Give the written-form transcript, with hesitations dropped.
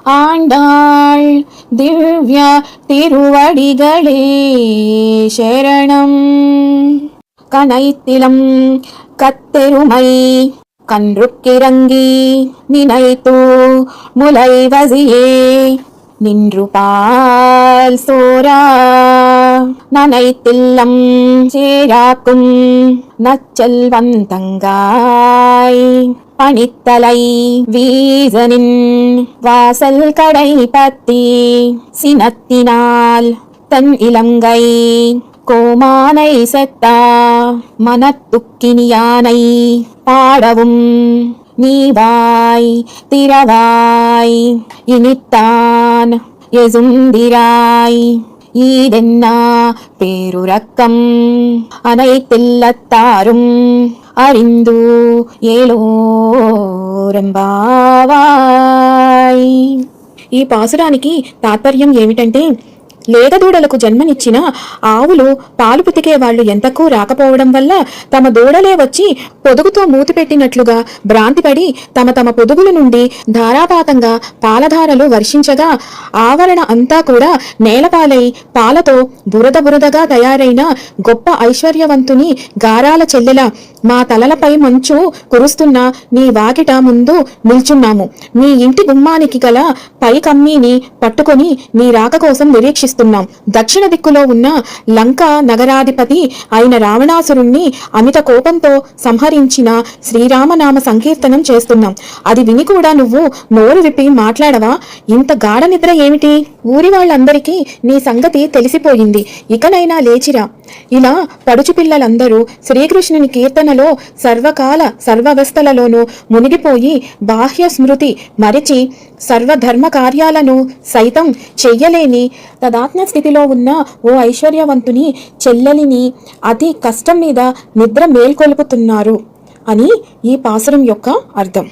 ஆண்டாள் திவ்ய திருவடிகளே சரணம். கனைத்திலம் கத்தெருமை கன்றுக்கிறங்கி நினைத்து முலைவசியே நின்று பால் சோரா நனைத்தில்லம் சேராக்கும் நச்செல்வந்தங்காய் பணித்தலை வீசனின் வாசல் கடை பத்தி சினத்தினால் தன் இலங்கை கோமானை செத்தா மனத்துக்கினியானை பாடவும் நீவாய் திரவாய் இனித்தான் எசுந்திராய் ஈதென்னா பேருரக்கம் அனைத்தில்லத்தாரும் அறிந்து ఏలోరంబావాయ్. ఈ పాసురానికి తాత్పర్యం ఏమిటంటే, లేగదూడలకు జన్మనిచ్చిన ఆవులు పాలు పితికే వాళ్ళు ఎంతకు రాకపోవడం వల్ల తమ దూడలే వచ్చి పొదుగుతో మూతిపెట్టినట్లుగా భ్రాంతిపడి తమ తమ పొదుగుల నుండి ధారాపాతంగా పాలధారలు వర్షించగా ఆవరణ అంతా కూడా నేలపాలై పాలతో బురద బురదగా తయారైన గొప్ప ఐశ్వర్యవంతుని గారాల చెల్లెల మా తలలపై మంచు కురుస్తున్న నీ వాకిట ముందు నిల్చున్నాము. నీ ఇంటి గుమ్మానికి గల పై కమ్మీని పట్టుకొని నీ రాక కోసం నిరీక్షిస్తున్నాం. దక్షిణ దిక్కులో ఉన్న లంక నగరాధిపతి అయిన రావణాసురుణ్ణి అమిత కోపంతో సంహరించిన శ్రీరామనామ సంకీర్తనం చేస్తున్నాం. అది విని కూడా నువ్వు నోరు విప్పి మాట్లాడవా? ఇంత గాఢ నిద్ర ఏమిటి? ఊరి వాళ్ళందరికీ నీ సంగతి తెలిసిపోయింది. ఇకనైనా లేచిరా. ఇలా పడుచు పిల్లలందరూ శ్రీకృష్ణుని కీర్తనలో సర్వకాల సర్వవస్థలలోనూ మునిగిపోయి బాహ్య స్మృతి మరిచి సర్వధర్మ కార్యాలను సైతం చెయ్యలేని తదాత్మ స్థితిలో ఉన్న ఓ ఐశ్వర్యవంతుని చెల్లెలిని అతి కష్టం మీద నిద్ర మేల్కొల్పుతున్నారు అని ఈ పాసురం యొక్క అర్థం.